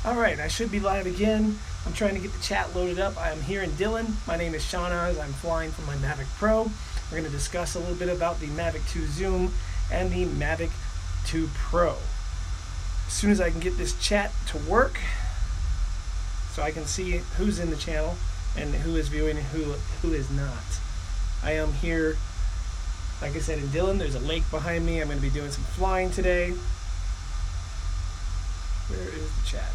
Alright, I should be live again. I'm trying to get the chat loaded up. I am here in Dillon. My name is Shawnaz. I'm flying from my Mavic Pro. We're going to discuss a little bit about the Mavic 2 Zoom and the Mavic 2 Pro. As soon as I can get this chat to work, so I can see who's in the channel and who is viewing and who is not. I am here, like I said, in Dillon. There's a lake behind me. I'm going to be doing some flying today. Where is the chat?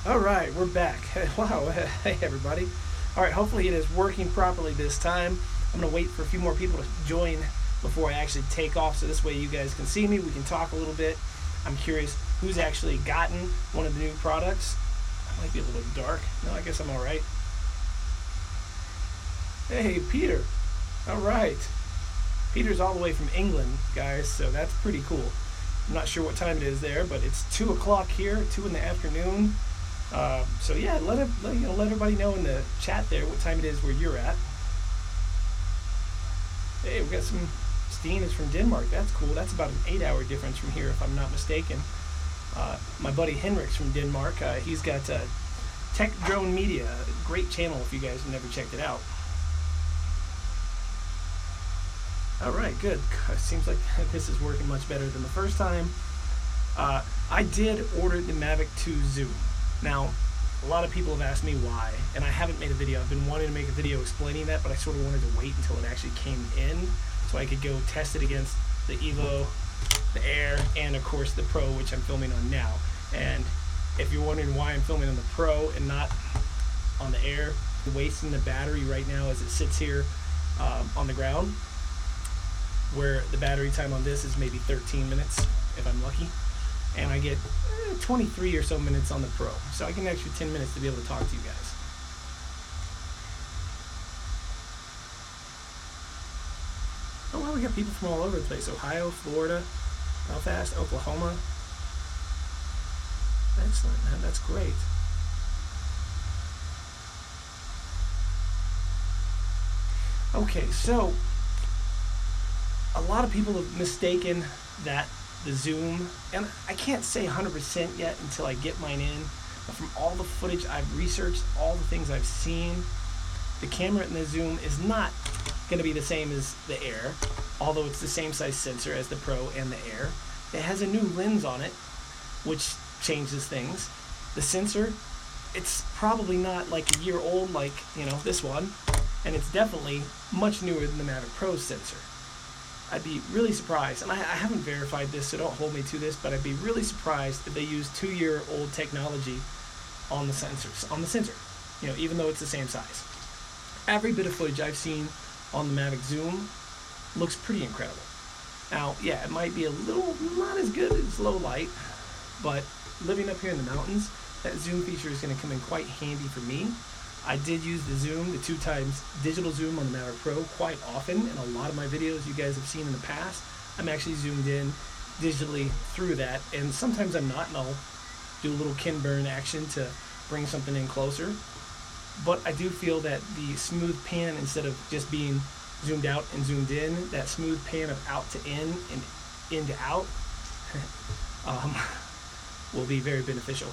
Alright, we're back. Wow, hey everybody. Alright, hopefully it is working properly this time. I'm going to wait for a few more people to join before I actually take off, so this way you guys can see me, we can talk a little bit. I'm curious who's actually gotten one of the new products. I might be a little dark. No, I guess I'm alright. Hey, Peter. Alright. Peter's all the way from England, guys, so that's pretty cool. I'm not sure what time it is there, but it's 2 o'clock here, 2 in the afternoon. So yeah, let everybody know in the chat there what time it is where you're at. Hey, we got some. Steen is from Denmark. That's cool. That's about an 8-hour difference from here, if I'm not mistaken. My buddy Henrik's from Denmark. He's got Tech Drone Media, a great channel if you guys have never checked it out. All right, good. It seems like this is working much better than the first time. I did order the Mavic 2 Zoom. Now, a lot of people have asked me why, and I haven't made a video. I've been wanting to make a video explaining that, but I sort of wanted to wait until it actually came in so I could go test it against the Evo, the Air, and of course the Pro, which I'm filming on now. And if you're wondering why I'm filming on the Pro and not on the Air, I'm wasting the battery right now as it sits here on the ground, where the battery time on this is maybe 13 minutes if I'm lucky, and I get 23 or so minutes on the Pro, so I get an extra 10 minutes to be able to talk to you guys. Oh wow, we got people from all over the place. Ohio, Florida, Belfast, Oklahoma. Excellent, man, that's great. Okay, so a lot of people have mistaken that the Zoom, and I can't say 100% yet until I get mine in, but from all the footage I've researched, all the things I've seen, the camera in the Zoom is not going to be the same as the Air, although it's the same size sensor as the Pro and the Air. It has a new lens on it, which changes things. The sensor, it's probably not like a year old like, you know, this one, and it's definitely much newer than the Mavic Pro sensor. I'd be really surprised, and I haven't verified this, so don't hold me to this, but I'd be really surprised if they use 2-year-old technology on the sensor, you know, even though it's the same size. Every bit of footage I've seen on the Mavic Zoom looks pretty incredible. Now, yeah, it might be a little not as good as low light, but living up here in the mountains, that zoom feature is going to come in quite handy for me. I did use the zoom, the 2x digital zoom on the Mavic Pro quite often. In a lot of my videos you guys have seen in the past, I'm actually zoomed in digitally through that, and sometimes I'm not, and I'll do a little kin burn action to bring something in closer. But I do feel that the smooth pan, instead of just being zoomed out and zoomed in, that smooth pan of out to in and in to out will be very beneficial.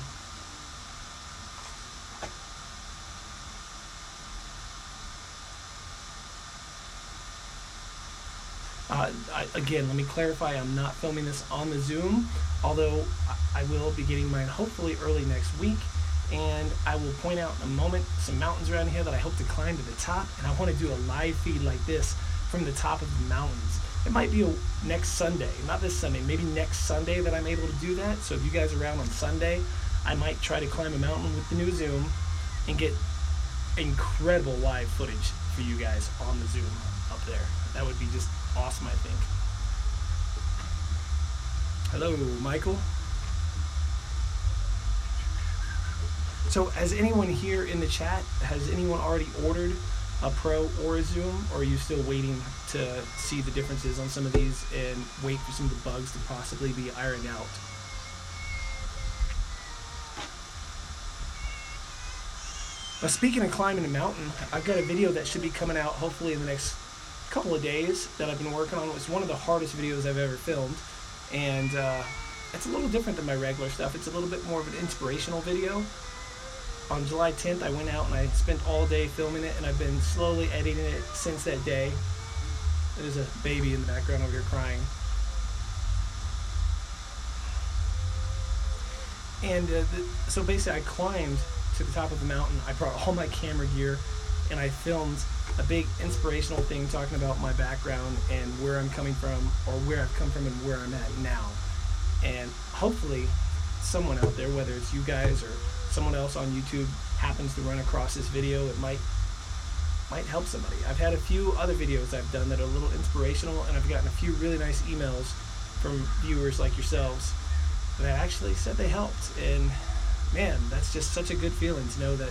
Again, let me clarify, I'm not filming this on the Zoom, although I will be getting mine hopefully early next week, and I will point out in a moment some mountains around here that I hope to climb to the top, and I want to do a live feed like this from the top of the mountains. It might be next Sunday, not this Sunday, maybe next Sunday that I'm able to do that, so if you guys are around on Sunday, I might try to climb a mountain with the new Zoom and get incredible live footage for you guys on the Zoom up there. That would be just awesome, I think. Hello, Michael. So, has anyone here in the chat, has anyone already ordered a Pro or a Zoom, or are you still waiting to see the differences on some of these and wait for some of the bugs to possibly be ironed out? Now, speaking of climbing a mountain, I've got a video that should be coming out hopefully in the next couple of days that I've been working on. It was one of the hardest videos I've ever filmed, and it's a little different than my regular stuff. It's a little bit more of an inspirational video. On July 10th, I went out and I spent all day filming it, and I've been slowly editing it since that day. There's a baby in the background over here crying. And so basically I climbed to the top of the mountain. I brought all my camera gear, and I filmed a big inspirational thing talking about my background and where I'm coming from, or where I've come from and where I'm at now. And hopefully someone out there, whether it's you guys or someone else on YouTube, happens to run across this video. It might help somebody. I've had a few other videos I've done that are a little inspirational, and I've gotten a few really nice emails from viewers like yourselves that actually said they helped. And man, that's just such a good feeling to know that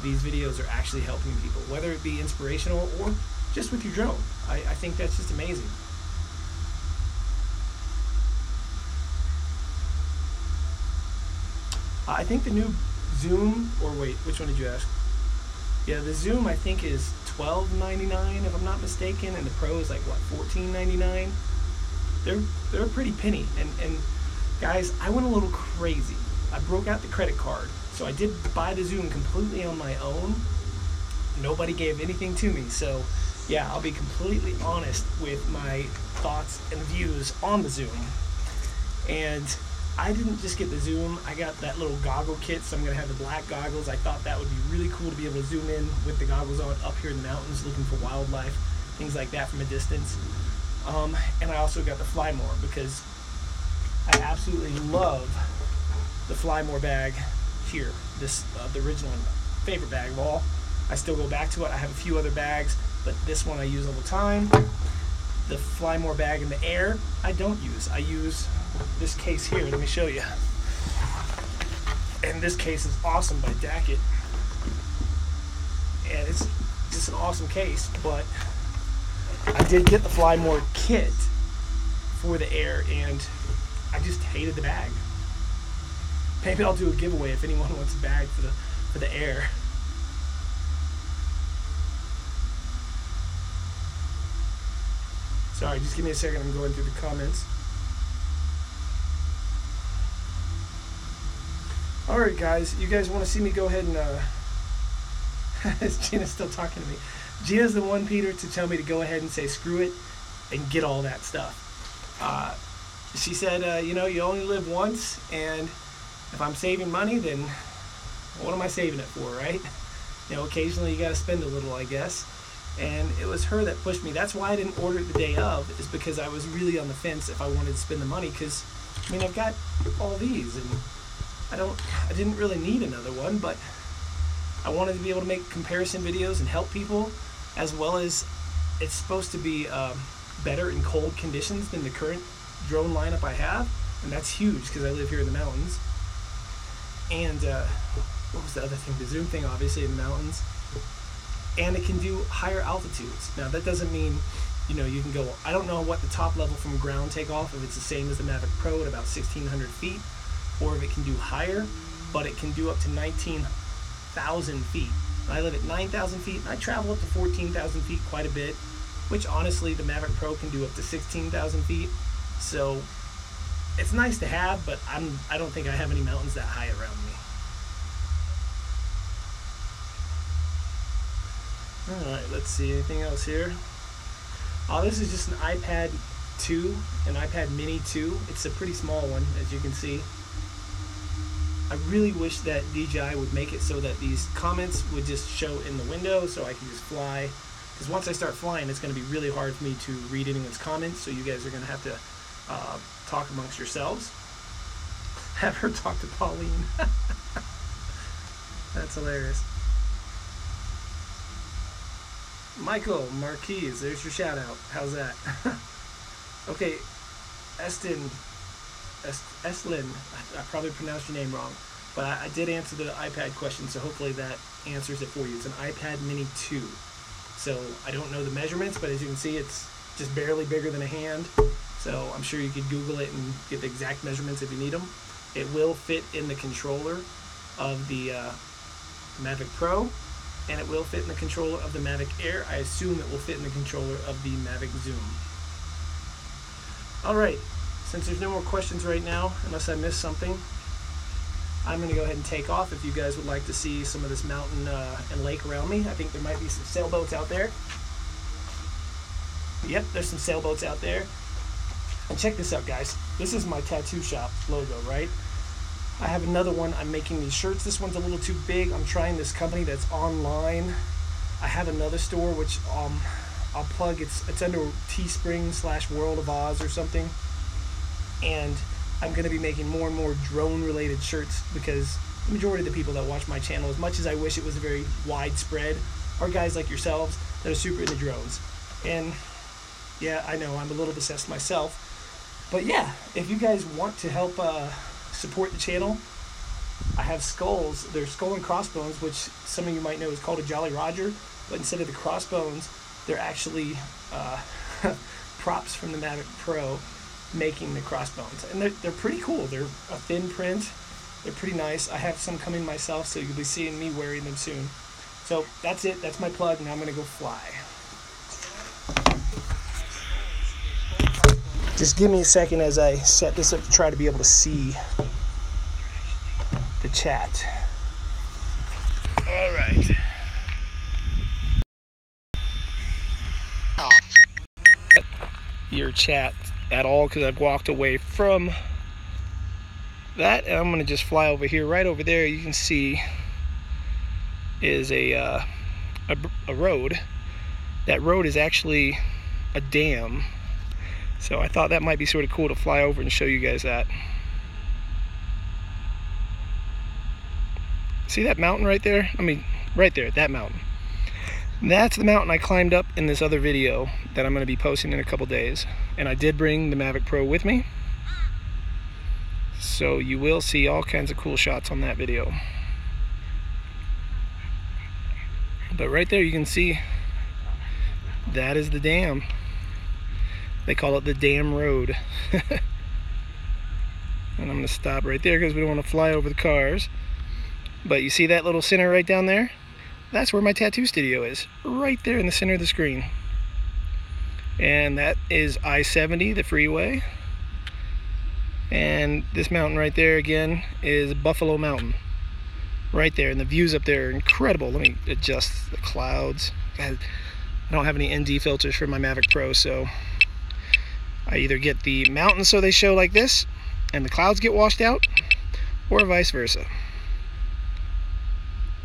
these videos are actually helping people, whether it be inspirational or just with your drone. I think that's just amazing. I think the new Zoom, or wait, which one did you ask? Yeah, the Zoom I think is $12.99 if I'm not mistaken, and the Pro is like what, $14.99. They're a pretty penny. And guys, I went a little crazy. I broke out the credit card, so I did buy the Zoom completely on my own. Nobody gave anything to me, so yeah, I'll be completely honest with my thoughts and views on the Zoom. And I didn't just get the Zoom, I got that little goggle kit, so I'm going to have the black goggles. I thought that would be really cool to be able to zoom in with the goggles on up here in the mountains looking for wildlife, things like that from a distance. And I also got the Fly More because I absolutely love the Fly More bag here. This the original favorite bag of all. I still go back to it. I have a few other bags, but this one I use all the time. The Fly More bag in the air I don't use. I use this case here. Let me show you. And this case is awesome by Dackett. And it's just an awesome case, but I did get the Fly More kit for the air, and I just hated the bag. Maybe I'll do a giveaway if anyone wants a bag for the air. Sorry, just give me a second. I'm going through the comments. Alright guys, you guys want to see me go ahead and Gina's still talking to me. Gina's the one, Peter, to tell me to go ahead and say screw it and get all that stuff. She said, you know, you only live once, and if I'm saving money, then what am I saving it for, right? You know, occasionally you got to spend a little, I guess. And it was her that pushed me. That's why I didn't order it the day of, is because I was really on the fence if I wanted to spend the money, because, I mean, I've got all these, and I didn't really need another one, but I wanted to be able to make comparison videos and help people, as well as it's supposed to be better in cold conditions than the current drone lineup I have, and that's huge because I live here in the mountains. And what was the other thing? The Zoom thing, obviously, in the mountains. And it can do higher altitudes. Now, that doesn't mean, you know, you can go, I don't know what the top level from ground takeoff, if it's the same as the Mavic Pro at about 1,600 feet, or if it can do higher, but it can do up to 19,000 feet. I live at 9,000 feet, and I travel up to 14,000 feet quite a bit, which honestly, the Mavic Pro can do up to 16,000 feet. So it's nice to have, but I don't think I have any mountains that high around me. Alright, let's see, anything else here? Oh, this is just an iPad 2, an iPad mini 2. It's a pretty small one, as you can see. I really wish that DJI would make it so that these comments would just show in the window so I can just fly. Because once I start flying, it's going to be really hard for me to read anyone's comments, so you guys are going to have to talk amongst yourselves. Have her talk to Pauline. That's hilarious. Michael Marquise, there's your shout out. How's that? Okay, Estlin, I probably pronounced your name wrong, but I did answer the iPad question, so hopefully that answers it for you. It's an iPad mini 2. So I don't know the measurements, but as you can see, it's just barely bigger than a hand. So I'm sure you could Google it and get the exact measurements if you need them. It will fit in the controller of the Mavic Pro, and it will fit in the controller of the Mavic Air. I assume it will fit in the controller of the Mavic Zoom. Alright, since there's no more questions right now, unless I missed something, I'm going to go ahead and take off. If you guys would like to see some of this mountain and lake around me, I think there might be some sailboats out there. Yep, there's some sailboats out there. And check this out, guys. This is my tattoo shop logo, right? I have another one. I'm making these shirts. This one's a little too big. I'm trying this company that's online. I have another store which I'll plug. It's under Teespring / World of Oz or something. And I'm going to be making more and more drone related shirts, because the majority of the people that watch my channel, as much as I wish it was very widespread, are guys like yourselves that are super into drones. And yeah, I know I'm a little obsessed myself, but yeah, if you guys want to help support the channel, I have skulls. They're skull and crossbones, which some of you might know is called a Jolly Roger, but instead of the crossbones, they're actually props from the Mavic Pro making the crossbones, and they're pretty cool. They're a thin print. They're pretty nice. I have some coming myself, so you'll be seeing me wearing them soon. So that's it. That's my plug. Now I'm gonna go fly. Just give me a second as I set this up to try to be able to see the chat. All right. Your chat at all, because I've walked away from that, and I'm going to just fly over here. Right over there you can see is a road. That road is actually a dam, so I thought that might be sort of cool to fly over and show you guys that. See that mountain right there? I mean, right there, that mountain. That's the mountain I climbed up in this other video that I'm going to be posting in a couple days. And I did bring the Mavic Pro with me, so you will see all kinds of cool shots on that video. But right there you can see that is the dam. They call it the dam road. And I'm going to stop right there because we don't want to fly over the cars. But you see that little center right down there? That's where my tattoo studio is, right there in the center of the screen. And that is I-70, the freeway. And this mountain right there again is Buffalo Mountain, right there. And the views up there are incredible. Let me adjust the clouds. I don't have any ND filters for my Mavic Pro, so I either get the mountains so they show like this and the clouds get washed out, or vice versa.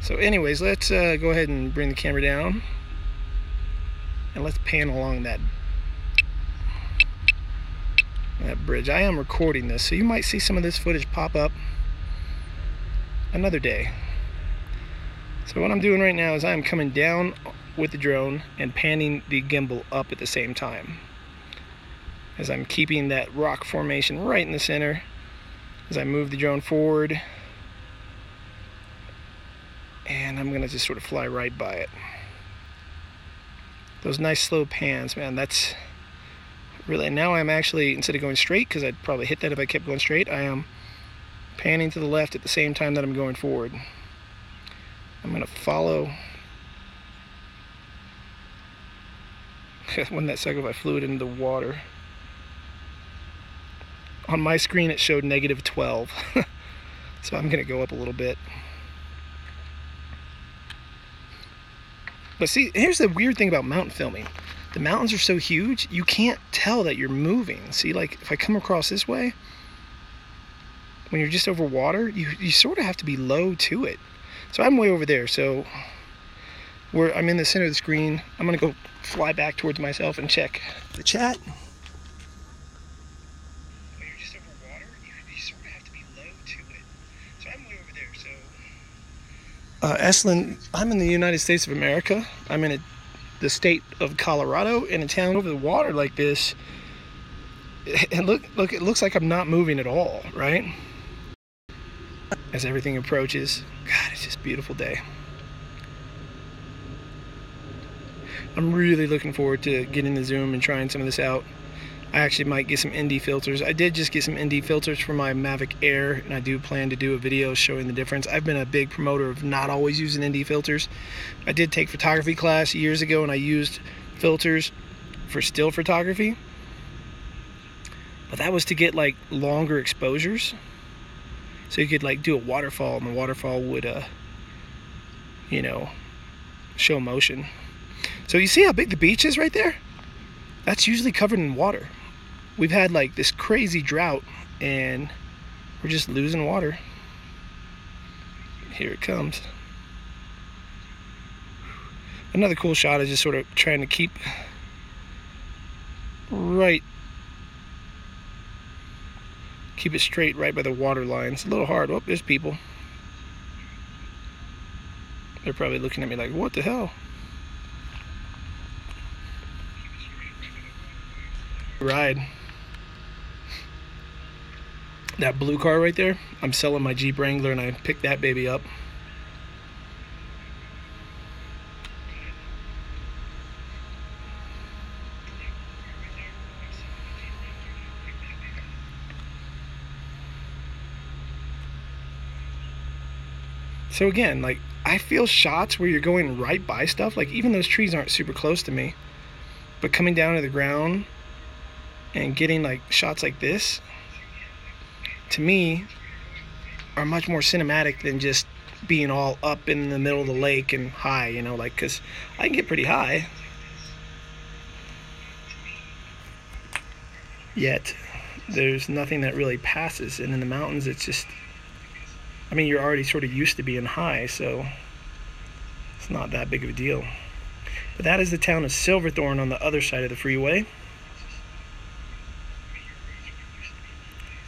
So anyways, let's go ahead and bring the camera down, and let's pan along that bridge. I am recording this, so you might see some of this footage pop up another day. So what I'm doing right now is I'm coming down with the drone and panning the gimbal up at the same time, as I'm keeping that rock formation right in the center as I move the drone forward. And I'm gonna just sort of fly right by it. Those nice slow pans, man, that's really, and now I'm actually, instead of going straight, because I'd probably hit that if I kept going straight, I am panning to the left at the same time that I'm going forward. I'm gonna follow. Wouldn't that suck if I flew it into the water? On my screen it showed -12. So I'm gonna go up a little bit. But see, here's the weird thing about mountain filming. The mountains are so huge, you can't tell that you're moving. See, like if I come across this way, when you're just over water, you sort of have to be low to it. So I'm way over there, so I'm in the center of the screen. I'm gonna go fly back towards myself and check the chat. When you're just over water, you sort of have to be low to it. So I'm way over there, so Estlin, I'm in the United States of America. I'm in the state of Colorado, in a town over the water like this. And look, it looks like I'm not moving at all, right? As everything approaches. God, it's just a beautiful day. I'm really looking forward to getting the zoom and trying some of this out. I actually might get some ND filters. I did just get some ND filters for my Mavic Air, and I do plan to do a video showing the difference. I've been a big promoter of not always using ND filters. I did take photography class years ago, and I used filters for still photography. But that was to get like longer exposures. So you could like do a waterfall, and the waterfall would, you know, show motion. So you see how big the beach is right there? That's usually covered in water. We've had like this crazy drought, and we're just losing water. Here it comes. Another cool shot is just sort of trying to keep it straight right by the water line. It's a little hard. Oh, there's people. They're probably looking at me like, what the hell? Ride. That blue car right there, I'm selling my Jeep Wrangler, and I picked that baby up. So again, like, I feel shots where you're going right by stuff, like even those trees aren't super close to me, but coming down to the ground and getting like shots like this, to me, are much more cinematic than just being all up in the middle of the lake and high, you know, like, because I can get pretty high. Yet, there's nothing that really passes, and in the mountains, it's just, I mean, you're already sort of used to being high, so it's not that big of a deal. But that is the town of Silverthorne on the other side of the freeway.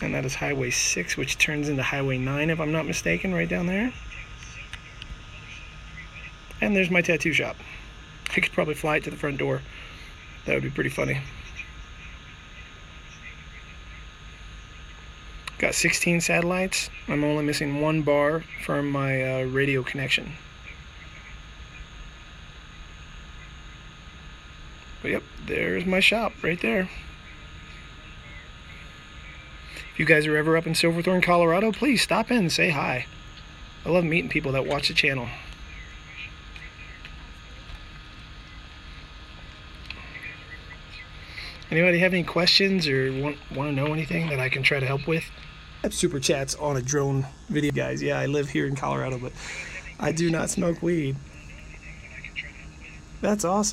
And that is Highway 6, which turns into Highway 9, if I'm not mistaken, right down there. And there's my tattoo shop. I could probably fly it to the front door. That would be pretty funny. Got 16 satellites. I'm only missing one bar from my radio connection. But yep, there's my shop right there. If you guys are ever up in Silverthorne, Colorado, please stop in and say hi. I love meeting people that watch the channel. Anybody have any questions or want to know anything that I can try to help with? I have super chats on a drone video, guys. Yeah, I live here in Colorado, but I do not smoke weed. That's awesome.